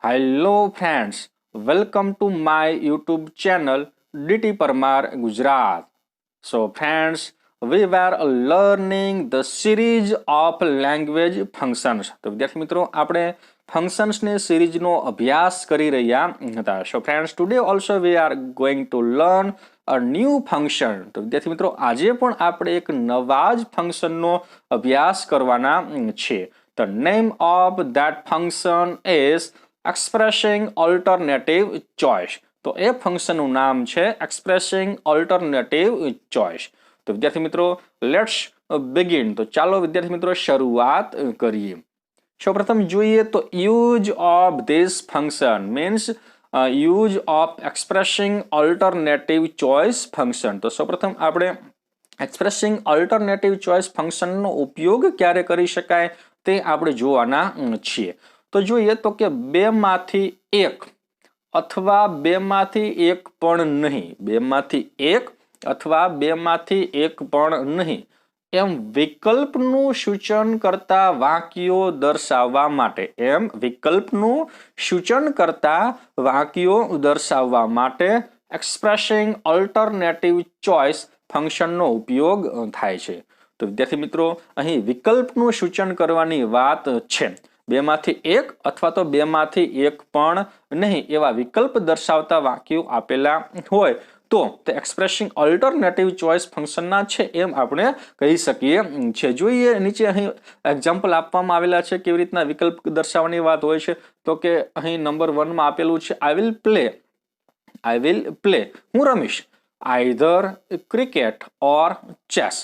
Hello friends, welcome to my YouTube channel DT Parmar Gujarat. So friends, we were learning the series of language functions. તો વિદ્યાર્થી મિત્રો, આપણે ફંક્શન્સની સિરીઝનો અભ્યાસ કરી રહ્યા હતા. So friends, today also we are going to learn a new function. તો વિદ્યાર્થી મિત્રો, આજે પણ આપણે એક નવા જ ફંક્શનનો અભ્યાસ કરવાના છે. The name of that function is expressing alternative choice. તો એ ફંક્શનનું નામ છે expressing alternative choice. તો વિદ્યાર્થી મિત્રો, લેટ્સ બિગિન. તો ચાલો વિદ્યાર્થી મિત્રો શરૂઆત કરીએ. સૌપ્રથમ જોઈએ તો use of this function means use of expressing alternative choice function. તો સૌપ્રથમ આપણે એક્સપ્રેસિંગ ઓલ્ટરનેટિવ ચોઇસ ફંક્શનનો ઉપયોગ ક્યારે કરી શકાય તે આપણે જોવાના છીએ. તો જોઈએ તો કે બેમાંથી એક અથવા બેમાંથી એક પણ નહીં, બેમાંથી એક અથવા બેમાંથી એક પણ નહીં એમ વિકલ્પનું સૂચન કરતા વાક્યો દર્શાવવા માટે, એમ વિકલ્પનું સૂચન કરતા વાક્યો દર્શાવવા માટે એક્સપ્રેસિંગ ઓલ્ટરનેટિવ ચોઇસ ફંક્શનનો ઉપયોગ થાય છે. તો વિદ્યાર્થી મિત્રો, અહીં વિકલ્પનું સૂચન કરવાની વાત છે. બેમાંથી એક અથવા તો બેમાંથી એક પણ નહીં એવા વિકલ્પ દર્શાવતા વાક્યો આપેલા હોય તો તે એક્સપ્રેસિંગ ઓલ્ટરનેટિવ ચોઇસ ફંક્શનના છે એમ આપણે કહી શકીએ છીએ. જોઈએ નીચે અહીં એક્ઝામ્પલ આપવામાં આવેલા છે કેવી રીતના વિકલ્પ દર્શાવવાની વાત હોય છે. તો કે અહીં નંબર 1 માં આપેલું છે આઈ વિલ પ્લે, હું રમીશ આઈધર ક્રિકેટ ઓર ચેસ.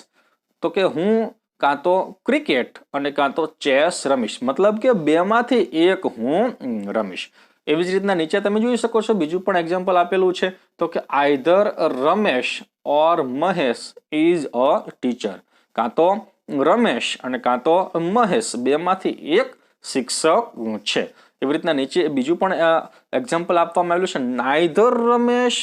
તો કે હું કાં તો ક્રિકેટ અને કાં તો ચેસ રમીશ, મતલબ કે બેમાંથી એક હું રમીશ. એવી જ રીતના નીચે તમે જોઈ શકો છો બીજું પણ એક્ઝામ્પલ આપેલું છે. તો કે either Ramesh or Mahesh is a teacher. કાં તો રમેશ અને કાં તો મહેશ બેમાંથી એક શિક્ષક છે. એવી રીતના નીચે બીજું પણ એક્ઝામ્પલ આપવામાં આવેલું છે neither Ramesh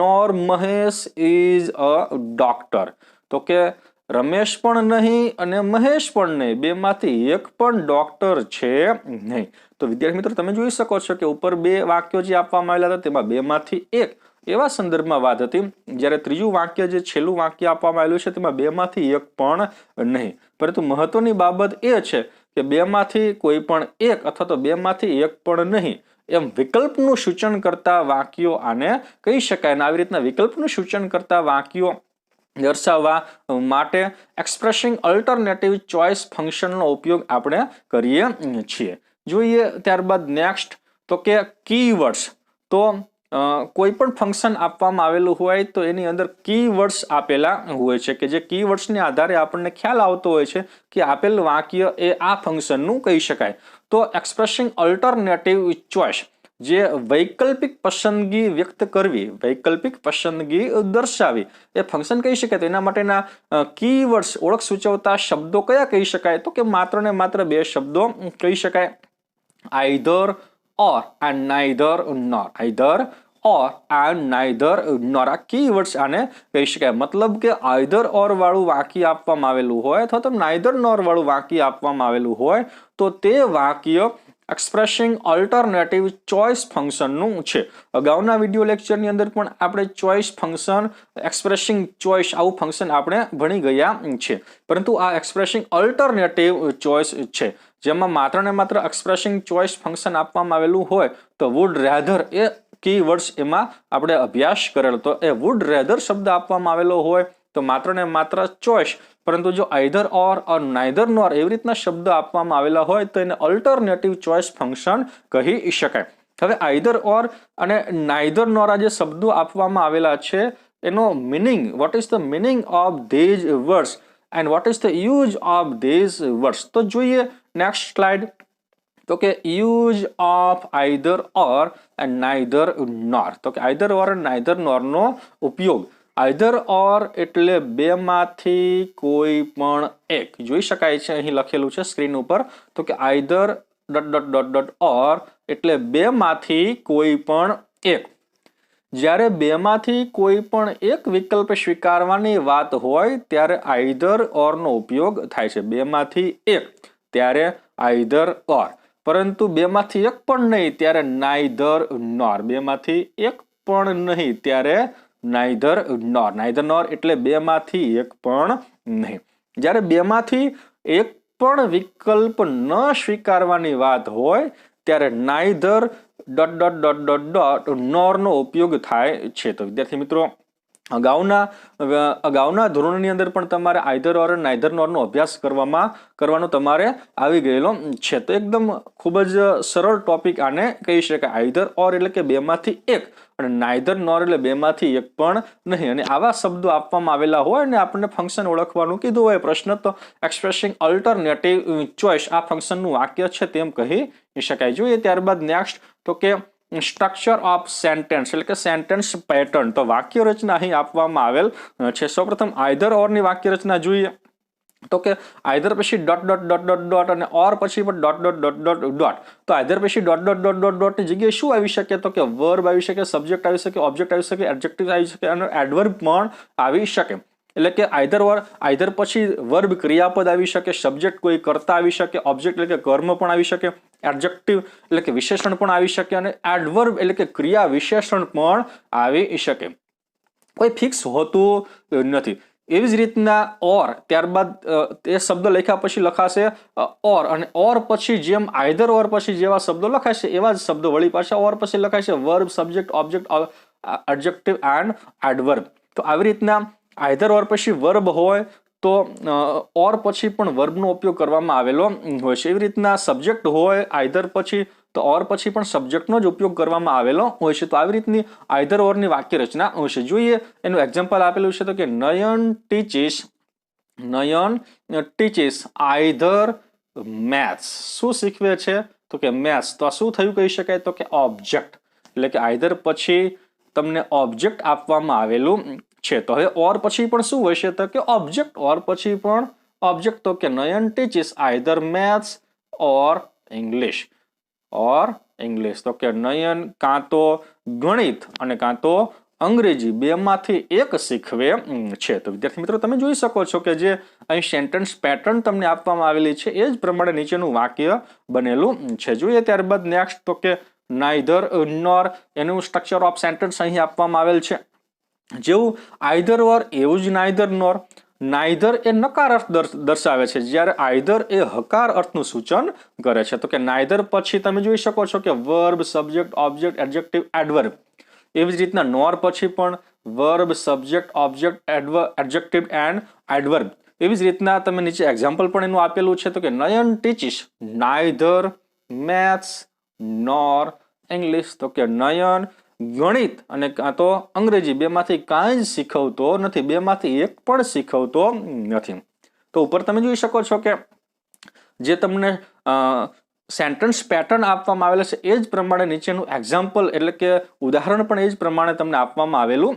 nor Mahesh is a doctor. તો કે રમેશ પણ નહીં અને મહેશ પણ નહીં, બેમાંથી એક પણ ડોક્ટર છે નહીં. તો વિદ્યાર્થી મિત્રો, તમે જોઈ શકો છો કે ઉપર બે વાક્યો જે આપવામાં આવેલા હતા તેમાં બેમાંથી એક એવા સંદર્ભમાં વાત હતી, જ્યારે ત્રીજું વાક્ય જે છેલ્લું વાક્ય આપવામાં આવેલું છે તેમાં બેમાંથી એક પણ નહીં. પરંતુ મહત્વની બાબત એ છે કે બેમાંથી કોઈ પણ એક અથવા તો બેમાંથી એક પણ નહીં એમ વિકલ્પનું સૂચન કરતા વાક્યો આને કહી શકાય. અને આવી રીતના વિકલ્પનું સૂચન કરતા વાક્યો દર્શાવવા માટે એક્સપ્રેસિંગ ઓલ્ટરનેટિવ ચોઇસ ફંક્શનનો ઉપયોગ આપણે કરીએ છીએ. જોઈએ ત્યારબાદ નેક્સ્ટ તો કે કીવર્ડ્સ. તો કોઈ પણ ફંક્શન આપવામાં આવેલું હોય તો એની અંદર કીવર્ડ્સ આપેલા હોય છે કે જે કીવર્ડ્સને આધારે આપણને ખ્યાલ આવતો હોય છે કે આપેલ વાક્ય એ આ ફંક્શનનું કહી શકાય. તો એક્સપ્રેસિંગ ઓલ્ટરનેટિવ ચોઇસ જે વૈકલ્પિક પસંદગી વ્યક્ત કરવી, વૈકલ્પિક પસંદગી દર્શાવી એ ફંક્શન કહી શકાય. તો એના માટેના કીવર્ડ્સ ઓળખ સૂચવતા શબ્દો કયા કહી શકાય? તો કે માત્ર ને માત્ર બે શબ્દો કહી શકાય, either or and neither nor. Either or and neither nor આ કીવર્ડ્સ આને કહી શકાય. મતલબ કે આઈધર ઓર વાળું વાક્ય આપવામાં આવેલું હોય અથવા તો નાઈધર નોર વાળું વાક્ય આપવામાં આવેલું હોય તો તે વાક્ય એક્સપ્રેસિંગ ઓલ્ટરનેટિવ ચોઇસ ફંક્શનનું છે. અગાઉના વિડીયો લેક્ચરની અંદર પણ આપણે ચોઇસ ફંક્શન, એક્સપ્રેસિંગ ચોઇસ આવું ફંક્શન આપણે ભણી ગયા છે. પરંતુ આ એક્સપ્રેસિંગ ઓલ્ટરનેટિવ ચોઇસ છે જેમાં માત્ર ને માત્ર એક્સપ્રેસિંગ ચોઇસ ફંક્શન આપવામાં આવેલું હોય તો વુડ રેધર એ કીવર્ડ્સ એમાં આપણે અભ્યાસ કરેલો. તો એ વુડ રેધર શબ્દ આપવામાં આવેલો હોય તો માત્ર ને માત્ર ચોઇસ, પરંતુ જો આઈધર ઓર નાઈધર નોર એવી રીતના શબ્દ આપવામાં આવેલા હોય તો એને ઓલ્ટરનેટિવ ચોઇસ ફંક્શન કહી શકાય. હવે આઈધર ઓર અને નાઈધર નોર આ જે શબ્દો આપવામાં આવેલા છે એનો meaning, what is the meaning of these words and what is the use of these words. તો જોઈએ નેક્સ્ટ સ્લાઇડ. તો કે use of either or and neither nor. તો કે આઈધર ઓર એન્ડ નાઈધર નોરનો ઉપયોગ. આઈધર ઓર એટલે બેમાંથી કોઈ પણ એક. જોઈ શકાય છે અહીં લખેલું છે સ્ક્રીન ઉપર. તો કે either dot dot dot dot or એટલે બેમાંથી કોઈ પણ એક. જ્યારે બેમાંથી કોઈ પણ એક વિકલ્પ સ્વીકારવાની વાત હોય ત્યારે આઈધર ઓર નો ઉપયોગ થાય છે. બેમાંથી એક ત્યારે આઈધર ઓર. પરંતુ બેમાંથી એક પણ નહીં ત્યારે નાઈધર નોર, બેમાંથી એક પણ નહીં ત્યારે નાઈધર નોર, નાઈધર નોર એટલે બેમાંથી એક પણ નહીં. જ્યારે બેમાંથી એક પણ વિકલ્પ ન સ્વીકારવાની વાત હોય ત્યારે neither dot dot dot dot dot નોરનો ઉપયોગ થાય છે. તો વિદ્યાર્થી મિત્રો, અગાઉના ધોરણની અંદર પણ તમારે આઈધર ઓર નાઈધર નોરનો અભ્યાસ કરવાનો તમારે આવી ગયેલો છે. તો એકદમ ખૂબ જ સરળ ટોપિક આને કહી શકાય. આઈધર ઓર એટલે કે બેમાંથી એક, અને નાઈધર નોર એટલે બેમાંથી એક પણ નહીં. અને આવા શબ્દો આપવામાં આવેલા હોય અને આપણને ફંક્શન ઓળખવાનું કીધું હોય પ્રશ્ન, તો એક્સપ્રેસિંગ અલ્ટરનેટિવ ચોઇસ આ ફંક્શનનું વાક્ય છે તેમ કહી શકાય. જોઈએ ત્યારબાદ નેક્સ્ટ, તો કે સ્ટ્રક્ચર ઓફ સેન્ટેન્સ એટલે કે સેન્ટેન્સ પેટર્ન. તો વાક્ય રચના અહીં આપવામાં આવેલ છે. સૌપ્રથમ આઈધર ઓર ની વાક્ય રચના જોઈએ. તો કે આઈધર પછી dot dot dot dot dot અને ઓર પછી પણ dot dot dot dot dot. તો આઈધર પછી dot dot dot dot dot ની જગ્યાએ શું આવી શકે? તો કે વર્બ આવી શકે, સબ્જેક્ટ આવી શકે, ઓબ્જેક્ટ આવી શકે, એડજેક્ટિવ આવી શકે અને એડવર્બ પણ આવી શકે. એટલે કે આઈધર પછી વર્બ ક્રિયાપદ આવી શકે, સબ્જેક્ટ કોઈ કર્તા આવી શકે, ઓબ્જેક્ટ એટલે કે કર્મ પણ આવી શકે, એડજેક્ટિવ એટલે કે વિશેષણ પણ આવી શકે અને એડવર્બ એટલે કે ક્રિયા વિશેષણ પણ આવી શકે. કોઈ ફિક્સ હોતું નથી. એવી જ રીતના ઓર, ત્યારબાદ એ શબ્દ લખ્યા પછી લખાશે ઓર, અને ઓર પછી જેમ આઈધર ઓર પછી જેવા શબ્દો લખાશે એવા જ શબ્દો વળી પાછા ઓર પછી લખાશે verb, subject, object, adjective and adverb. તો આવી રીતના આઈધર ઓર પછી વર્બ હોય તો ઓર પછી પણ વર્બનો ઉપયોગ કરવામાં આવેલો હોય છે. એવી રીતના સબ્જેક્ટ હોય આઈધર પછી તો ઓર પછી પણ સબ્જેક્ટનો જ ઉપયોગ કરવામાં આવેલો હોય છે. તો આવી રીતની આઈધર ઓરની વાક્ય રચના હોય છે. જોઈએ એનું એક્ઝામ્પલ આપેલું છે, તો કે નયન ટીચીસ આઈધર મેથ્સ. શું શીખવે છે? તો કે મેથ્સ. તો આ શું થયું કહી શકાય? તો કે ઓબ્જેક્ટ. એટલે કે આઈધર પછી તમને ઓબ્જેક્ટ આપવામાં આવેલું છે. તો હવે ઓર પછી પણ શું હોય છે? તો કે ઓબ્જેક્ટ. ઓર પછી પણ ઓબ્જેક્ટ. તો કે નયન ટીચીસ આઈધર મેથ્સ ઓર ઇંગ્લિશ. તો કે નયન કાં તો ગણિત અને કાં તો અંગ્રેજી બેમાંથી એક શીખવે છે. તો વિદ્યાર્થી મિત્રો, તમે જોઈ શકો છો કે જે અહીં સેન્ટેન્સ પેટર્ન તમને આપવામાં આવેલી છે એ જ પ્રમાણે નીચેનું વાક્ય બનેલું છે. જોઈએ ત્યારબાદ નેક્સ્ટ, તો કે નાઈધર નોર એનું સ્ટ્રક્ચર ઓફ સેન્ટેન્સ અહીં આપવામાં આવેલ છે. જેવું આઈધર ઓર એવું જ નાઈધર નોર. નાઈધર એ નકાર અર્થ દર્શાવે છે, જ્યારે આઈધર એ હકાર અર્થનું સૂચન કરે છે. તો કે નાઈધર પછી તમે જોઈ શકો છો કે verb, subject, object, adjective, adverb. એવી જ રીતના નોર પછી પણ verb, subject, object, adjective and adverb. એવી જ રીતના તમે નીચે એક્ઝામ્પલ પણ એનું આપેલું છે. તો કે નયન ટીચીસ નાઈધર મેથ્સ નોર ઇંગ્લિશ. તો કે નયન ગણિત અને કાં તો અંગ્રેજી બેમાંથી કાંઈ જ શીખવતો નથી, બેમાંથી એક પણ શીખવતો નથી. તો ઉપર તમે જોઈ શકો છો કે જે તમને સેન્ટેન્સ પેટર્ન આપવામાં આવેલા છે એ જ પ્રમાણે નીચેનું એક્ઝામ્પલ એટલે કે ઉદાહરણ પણ એ જ પ્રમાણે તમને આપવામાં આવેલું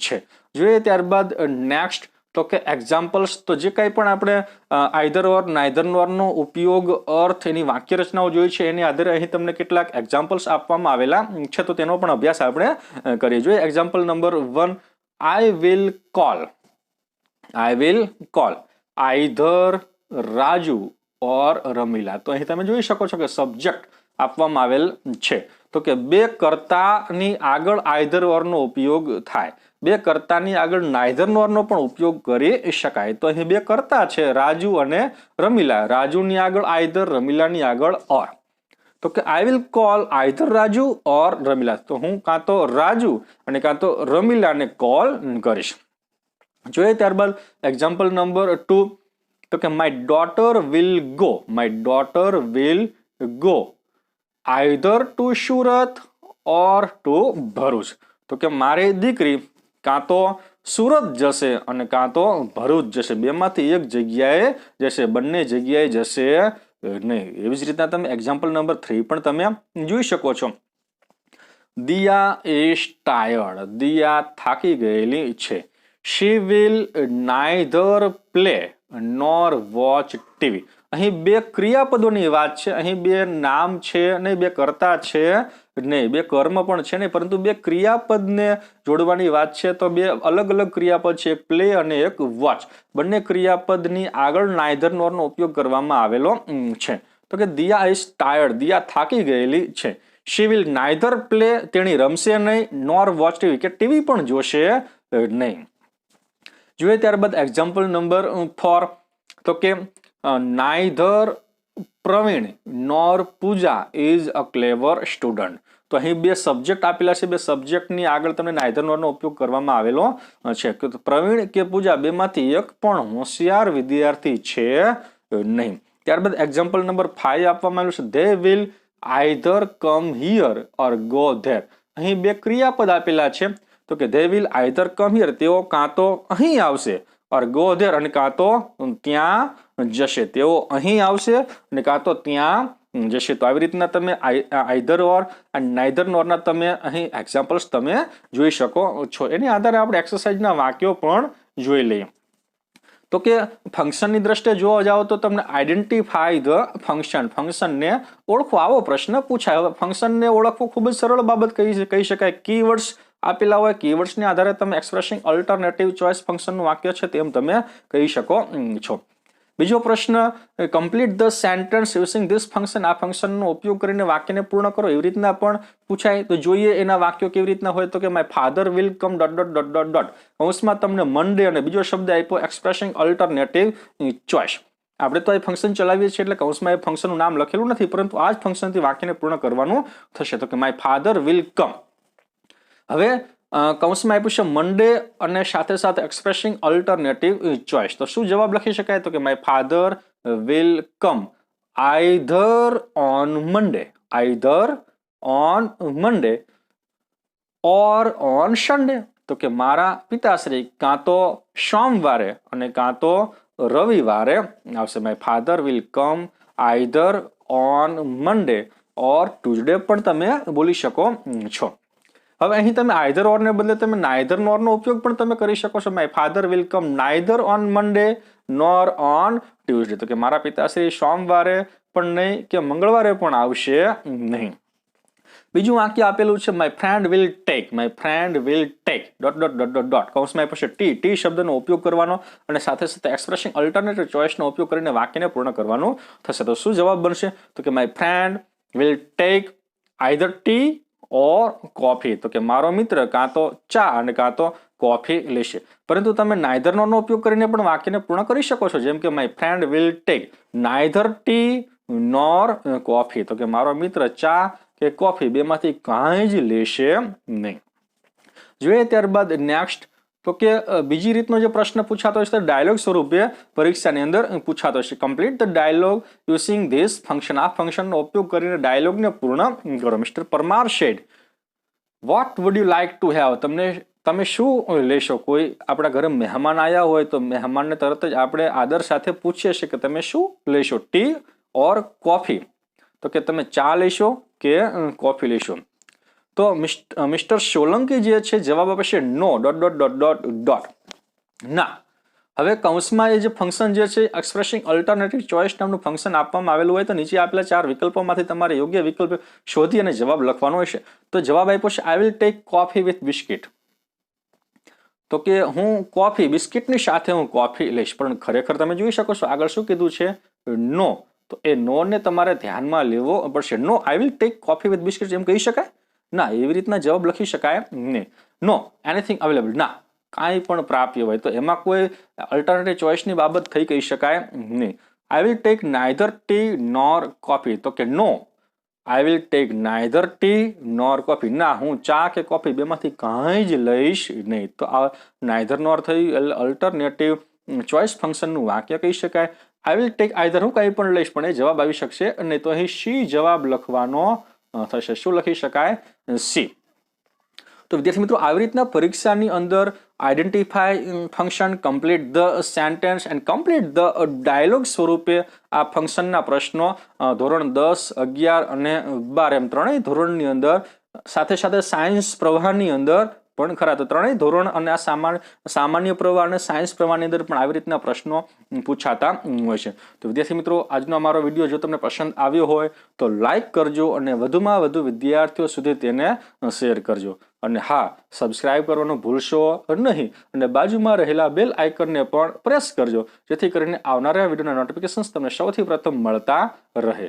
છે. જોઈએ ત્યારબાદ નેક્સ્ટ, તો કે એક્ઝામ્પલ્સ. તો જે કંઈ પણ આપણે આઈધર ઓર નાઈધર નોરનો ઉપયોગ, અર્થ, એની વાક્ય રચનાઓ જોઈ છે એની આધારે અહીં તમને કેટલાક એક્ઝામ્પલ્સ આપવામાં આવેલા છે. તો તેનો પણ અભ્યાસ આપણે કરીએ. જોઈએ example number 1, I will call either Raju or Ramila. તો અહીં તમે જોઈ શકો છો કે સબ્જેક્ટ આપવામાં આવેલ છે. તો કે બે કર્તાની આગળ આઈધર ઓરનો ઉપયોગ થાય. બે કર્તાની આગળ નાઈધર નોરનો પણ ઉપયોગ કરી શકાય. તો અહીં બે કર્તા છે, રાજુ અને રમીલા. રાજુની આગળ આઈધર, રમીલાની આગળ ઓર. તો કે I will call either Raju or Ramila. તો હું કાં તો રાજુ અને કાં તો રમીલાને કોલ કરીશ. જોઈએ ત્યારબાદ એક્ઝામ્પલ નંબર 2, તો કે my daughter will go either to Surat or to Bharuch. તો કે મારી દીકરી કાં તો સુરત જશે અને કાં તો ભરૂચ જશે, બેમાંથી એક જગ્યાએ જશે, બંને જગ્યાએ જશે નહીં. એવી જ રીતના તમે એક્ઝામ્પલ નંબર 3 પણ તમે જોઈ શકો છો. દિયા ઇઝ ટાયર્ડ. દિયા થાકી ગયેલી છે. She will neither play nor watch TV. અહીં બે ક્રિયાપદોની વાત છે. અહીં બે નામ છે નહીં, બે કર્તા છે નહીં, બે કર્મ પણ છે નહીં, પરંતુ બે ક્રિયાપદને જોડવાની વાત છે. તો બે અલગ અલગ ક્રિયાપદ છે, એક પ્લે અને એક વોચ. બંને ક્રિયાપદની આગળ નાઈધર નોરનો ઉપયોગ કરવામાં આવેલો છે. તો કે દિયા ઇઝ ટાયર્ડ, દિયા થાકી ગયેલી છે. શી વિલ નાઇધર પ્લે, તેણી રમશે નહીં, નોર વોચ ટીવી, કે ટીવી પણ જોશે નહીં. જોઈએ ત્યારબાદ એક્ઝામ્પલ નંબર 4, તો કે neither Pravin nor Pooja is a clever student. તો અહીં બે સબ્જેક્ટ આપેલા છે, બે સબ્જેક્ટની આગળ તમને નાઇધર નોરનો ઉપયોગ કરવામાં આવેલો છે. પ્રવીણ કે પૂજા બેમાંથી એક પણ હોશિયાર વિદ્યાર્થી છે નહીં. ત્યારબાદ એક્ઝામ્પલ નંબર 5 આપવામાં આવ્યું છે, they will either come here or go there. અહીં બે ક્રિયાપદ આપેલા છે, તો કે they will either come here, તેઓ કાં તો અહીં આવશે, ઓર ગો ધેર, અને કાં તો ત્યાં જશે. તેઓ અહીં આવશે અને કાં તો ત્યાં જશે. તો આવી રીતના તમે આઈધર ઓર અને નાઇધર નોરના તમે અહીં એક્ઝામ્પલ્સ તમે જોઈ શકો છો. એની આધારે આપણે એક્સરસાઇઝના વાક્યો પણ જોઈ લઈએ. તો કે ફંક્શનની દ્રષ્ટિએ જોવા જાઓ તો તમને આઈડેન્ટિફાય ધ ફંક્શન, ફંક્શનને ઓળખો, આવો પ્રશ્ન પૂછાય. હવે ફંક્શનને ઓળખવું ખૂબ જ સરળ બાબત કહી શકાય. કીવર્ડ્સ આપેલા હોય, કીવર્ડ્સની આધારે તમે એક્સપ્રેસિંગ અલ્ટરનેટિવ ચોઇસ ફંક્શનનું વાક્ય છે તેમ તમે કહી શકો છો. બીજો પ્રશ્ન, complete the sentence using this function. આ ફંક્શનનો ઉપયોગ કરીને વાક્યને પૂર્ણ કરો, એવી રીતના પણ પૂછાય. તો જોઈએ એના વાક્યો કેવી રીતના હોય. તો કે my father will come dot dot dot dot dot, કૌંસમાં તમને મંડે અને બીજો શબ્દ આપ્યો એક્સપ્રેસિંગ અલ્ટરનેટિવ ચોઇસ. આપણે તો આ ફંક્શન ચલાવીએ છીએ એટલે કૌંસમાં એ ફંક્શનનું નામ લખેલું નથી, પરંતુ આ જ ફંક્શનથી વાક્યને પૂર્ણ કરવાનું થશે. તો કે માય ફાધર વિલ કમ. હવે કૌંસમાં આપ્યું છે મંડે અને સાથે સાથે એક્સપ્રેસિંગ અલ્ટરનેટિવ ચોઇસ. તો શું જવાબ લખી શકાય? તો કે my father will come either on Monday, either on Monday or on Sunday. તો કે મારા પિતાશ્રી કાં તો સોમવારે અને કાં તો રવિવારે આવશે. My father will come either on Monday or Tuesday પણ તમે બોલી શકો છો. હવે અહીં તમે આઈધર ઓર ને બદલે તમે નાઇધર નોર નો ઉપયોગ પણ તમે કરી શકો છો. My father will come neither on Monday nor on Tuesday. તો કે મારા પિતાશ્રી સોમવારે પણ નહીં કે મંગળવારે પણ આવશે નહીં. બીજું વાક્ય આપેલું છે, my friend will tech, my friend will tech dot dot dot dot dot, કૌંસમાં આપ્યું છે ટી, ટી શબ્દનો ઉપયોગ કરવાનો અને સાથે સાથે એક્સપ્રેસિંગ અલ્ટરનેટિવ ચોઇસનો ઉપયોગ કરીને વાક્યને પૂર્ણ કરવાનું થશે. તો શું જવાબ બનશે? તો કે my friend will tech either T or coffee. તો કે મારો મિત્ર કાં તો ચા અને કાં તો કોફી લેશે. પરંતુ તમે નાઇધર નો ઉપયોગ કરીને પણ વાક્યને પૂર્ણ કરી શકો છો. જેમ કે my friend will take neither tea nor coffee. તો કે મારો મિત્ર ચા કે કોફી બેમાંથી કાંઈ જ લેશે નહીં. જોઈએ ત્યારબાદ નેક્સ્ટ, તો કે બીજી રીતનો જે પ્રશ્ન પૂછાતો હોય છે ડાયલોગ સ્વરૂપે પરીક્ષાની અંદર પૂછાતો છે. Complete the dialogue using this function. આ ફંક્શનનો ઉપયોગ કરીને ડાયલોગને પૂર્ણ કરો. Mister Parmar said, what would you like to have. તમે શું લેશો? કોઈ આપણા ઘરે મહેમાન આવ્યા હોય તો મહેમાનને તરત જ આપણે આદર સાથે પૂછીએ છીએ કે તમે શું લેશો, ટી ઓર કોફી. તો કે તમે ચા લેશો કે કોફી લેશો. તો મિસ્ટર સોલંકી જે છે જવાબ આપે છે no dot dot dot dot dot, ના. હવે કૌંસમાં એ જે ફંક્શન જે છે એક્સપ્રેસિંગ અલ્ટરનેટિવ ચોઇસ નામનું ફંક્શન આપવામાં આવેલું હોય તો નીચે આપેલા 4 વિકલ્પોમાંથી તમારે યોગ્ય વિકલ્પ શોધી અને જવાબ લખવાનો હશે. તો જવાબ આપ્યો છે આઈ will take coffee with biscuit. તો કે હું કોફી, બિસ્કિટની સાથે હું કોફી લઈશ. પણ ખરેખર તમે જોઈ શકો છો આગળ શું કીધું છે, નો. તો એ નો ને તમારે ધ્યાનમાં લેવો પડશે. No I will take coffee with biscuit એમ કહી શકાય ના, એવી રીતના જવાબ લખી શકાય નહીં. નો એનીથિંગ અવેલેબલ, ના કાંઈ પણ પ્રાપ્ય હોય તો એમાં કોઈ અલ્ટરનેટિવ ચોઇસની બાબત થઈ કહી શકાય નહીં. I will take neither tea nor coffee. તો કે no I will take neither tea nor coffee, ના હું ચા કે કોફી બેમાંથી કાંઈ જ લઈશ નહીં. તો આ નાઇધર નોર થઈ અલ્ટરનેટિવ ચોઇસ ફંક્શનનું વાક્ય કહી શકાય. આઈ વિલ ટેક આઈધર, હું કંઈ પણ લઈશ, પણ એ જવાબ આવી શકશે નહીં. તો અહીં સી જવાબ લખવાનો થશે. શું લખી શકાય? સી. તો વિદ્યાર્થી મિત્રો આવી રીતના પરીક્ષાની અંદર identify function, complete the sentence and complete the dialog સ્વરૂપે આ ફંક્શનના પ્રશ્નો ધોરણ 10, 11 અને 12 એમ ત્રણેય ધોરણની અંદર સાથે સાથે સાયન્સ પ્રવાહની અંદર પણ ખરા. તો ત્રણેય ધોરણ અને આ સામાન્ય પ્રવાહ અને સાયન્સ પ્રવાહની અંદર પણ આવી રીતના પ્રશ્નો પૂછાતા હોય છે. તો વિદ્યાર્થી મિત્રો, આજનો અમારો વિડીયો જો તમને પસંદ આવ્યો હોય તો લાઈક કરજો અને વધુમાં વધુ વિદ્યાર્થીઓ સુધી તેને શેર કરજો. અને હા, સબસ્ક્રાઇબ કરવાનું ભૂલશો નહીં અને બાજુમાં રહેલા બેલ આઇકનને પણ પ્રેસ કરજો, જેથી કરીને આવનારા વિડીયોના નોટિફિકેશન્સ તમને સૌથી પ્રથમ મળતા રહે.